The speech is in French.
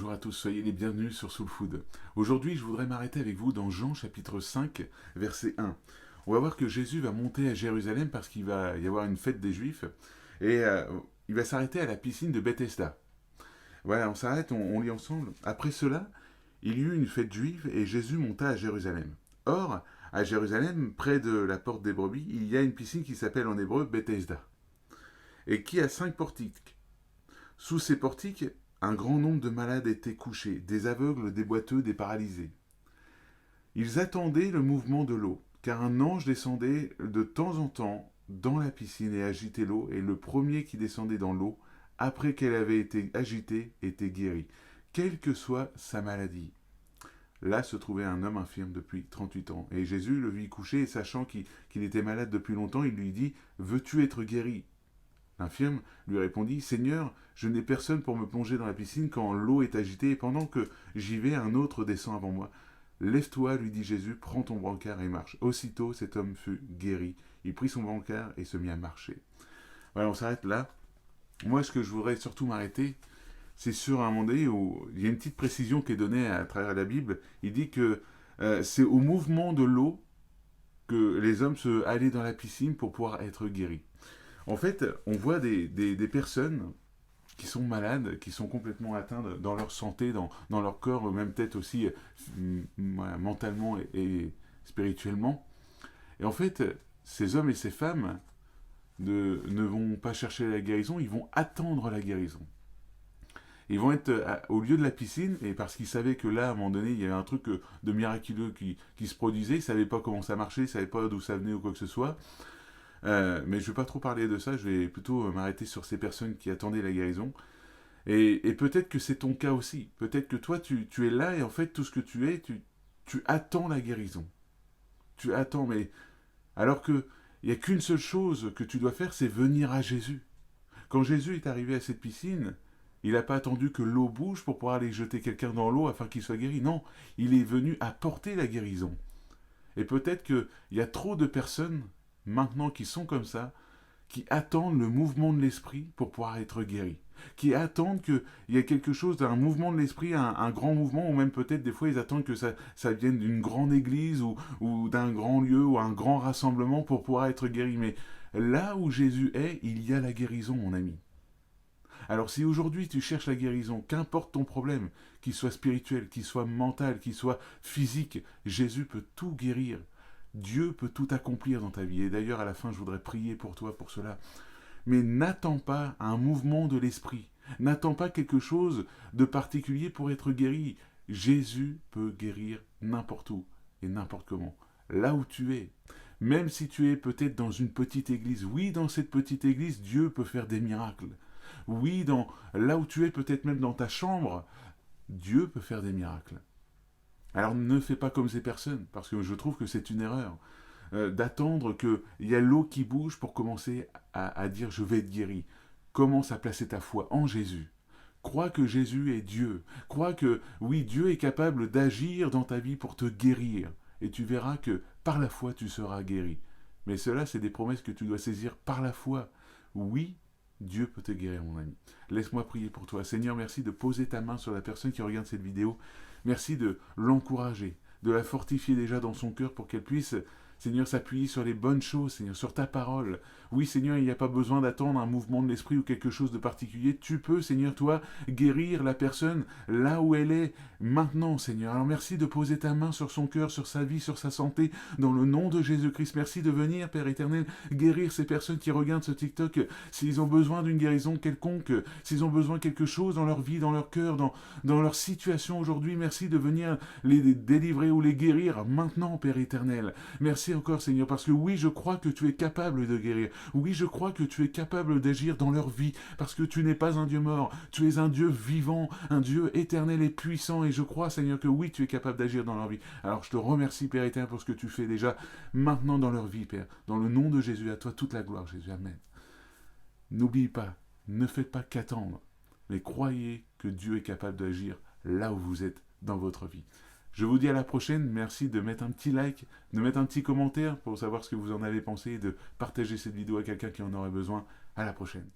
bonjour à tous, soyez les bienvenus sur Soul Food. Aujourd'hui, je voudrais m'arrêter avec vous dans Jean chapitre 5, verset 1. On va voir que Jésus va monter à Jérusalem parce qu'il va y avoir une fête des Juifs et il va s'arrêter à la piscine de Bethesda. Voilà, on s'arrête, on lit ensemble. Après cela, il y eut une fête juive et Jésus monta à Jérusalem. Or, à Jérusalem, près de la porte des brebis, il y a une piscine qui s'appelle en hébreu Bethesda et qui a 5 portiques. Sous ces portiques, un grand nombre de malades étaient couchés, des aveugles, des boiteux, des paralysés. Ils attendaient le mouvement de l'eau, car un ange descendait de temps en temps dans la piscine et agitait l'eau, et le premier qui descendait dans l'eau, après qu'elle avait été agitée, était guéri, quelle que soit sa maladie. Là se trouvait un homme infirme depuis 38 ans, et Jésus le vit couché, et sachant qu'il était malade depuis longtemps, il lui dit « Veux-tu être guéri ?» L'infirme lui répondit « Seigneur, je n'ai personne pour me plonger dans la piscine quand l'eau est agitée, et pendant que j'y vais, un autre descend avant moi. Lève-toi, lui dit Jésus, prends ton brancard et marche. Aussitôt, cet homme fut guéri. Il prit son brancard et se mit à marcher. » Voilà, on s'arrête là. Moi, ce que je voudrais surtout m'arrêter, c'est sur un moment donné où il y a une petite précision qui est donnée à travers la Bible. Il dit que c'est au mouvement de l'eau que les hommes se allaient dans la piscine pour pouvoir être guéris. En fait, on voit des personnes qui sont malades, qui sont complètement atteintes dans leur santé, dans leur corps, même peut-être aussi mentalement et spirituellement. Et en fait, ces hommes et ces femmes ne vont pas chercher la guérison, ils vont attendre la guérison. Ils vont être au lieu de la piscine, et parce qu'ils savaient que là, à un moment donné, il y avait un truc de miraculeux qui se produisait, ils ne savaient pas comment ça marchait, ils ne savaient pas d'où ça venait ou quoi que ce soit. Mais je ne vais pas trop parler de ça, je vais plutôt m'arrêter sur ces personnes qui attendaient la guérison. Et peut-être que c'est ton cas aussi. Peut-être que toi, tu es là et en fait, tout ce que tu es, tu attends la guérison. Tu attends, mais alors qu'il n'y a qu'une seule chose que tu dois faire, c'est venir à Jésus. Quand Jésus est arrivé à cette piscine, il n'a pas attendu que l'eau bouge pour pouvoir aller jeter quelqu'un dans l'eau afin qu'il soit guéri. Non, il est venu apporter la guérison. Et peut-être qu'il y a trop de personnes maintenant qui sont comme ça, qui attendent le mouvement de l'esprit pour pouvoir être guéris, qui attendent qu'il y ait quelque chose d'un mouvement de l'esprit, un grand mouvement, ou même peut-être des fois ils attendent que ça vienne d'une grande église ou d'un grand lieu ou un grand rassemblement pour pouvoir être guéri. Mais là où Jésus est, il y a la guérison, mon ami. Alors si aujourd'hui tu cherches la guérison, qu'importe ton problème, qu'il soit spirituel, qu'il soit mental, qu'il soit physique, Jésus peut tout guérir. Dieu peut tout accomplir dans ta vie. Et d'ailleurs, à la fin, je voudrais prier pour toi pour cela. Mais n'attends pas un mouvement de l'esprit. N'attends pas quelque chose de particulier pour être guéri. Jésus peut guérir n'importe où et n'importe comment. Là où tu es. Même si tu es peut-être dans une petite église. Oui, dans cette petite église, Dieu peut faire des miracles. Oui, là où tu es, peut-être même dans ta chambre, Dieu peut faire des miracles. Alors ne fais pas comme ces personnes, parce que je trouve que c'est une erreur, d'attendre qu'il y a l'eau qui bouge pour commencer à dire je vais être guéri. Commence à placer ta foi en Jésus. Crois que Jésus est Dieu. Crois que, oui, Dieu est capable d'agir dans ta vie pour te guérir. Et tu verras que par la foi, tu seras guéri. Mais cela, c'est des promesses que tu dois saisir par la foi. Oui, Dieu peut te guérir, mon ami. Laisse-moi prier pour toi. Seigneur, merci de poser ta main sur la personne qui regarde cette vidéo. Merci de l'encourager, de la fortifier déjà dans son cœur pour qu'elle puisse, Seigneur, s'appuyer sur les bonnes choses, Seigneur, sur ta parole. Oui, Seigneur, il n'y a pas besoin d'attendre un mouvement de l'esprit ou quelque chose de particulier. Tu peux, Seigneur, toi, guérir la personne là où elle est maintenant, Seigneur. Alors merci de poser ta main sur son cœur, sur sa vie, sur sa santé, dans le nom de Jésus-Christ. Merci de venir, Père éternel, guérir ces personnes qui regardent ce TikTok. S'ils ont besoin d'une guérison quelconque, s'ils ont besoin de quelque chose dans leur vie, dans leur cœur, dans leur situation aujourd'hui, merci de venir les délivrer ou les guérir maintenant, Père éternel. Merci encore, Seigneur, parce que oui, je crois que tu es capable de guérir. Oui, je crois que tu es capable d'agir dans leur vie, parce que tu n'es pas un Dieu mort, tu es un Dieu vivant, un Dieu éternel et puissant, et je crois, Seigneur, que oui, tu es capable d'agir dans leur vie. Alors je te remercie, Père éternel, pour ce que tu fais déjà maintenant dans leur vie, Père. Dans le nom de Jésus, à toi toute la gloire, Jésus. Amen. N'oubliez pas, ne faites pas qu'attendre, mais croyez que Dieu est capable d'agir là où vous êtes dans votre vie. Je vous dis à la prochaine, merci de mettre un petit like, de mettre un petit commentaire pour savoir ce que vous en avez pensé et de partager cette vidéo à quelqu'un qui en aurait besoin. À la prochaine.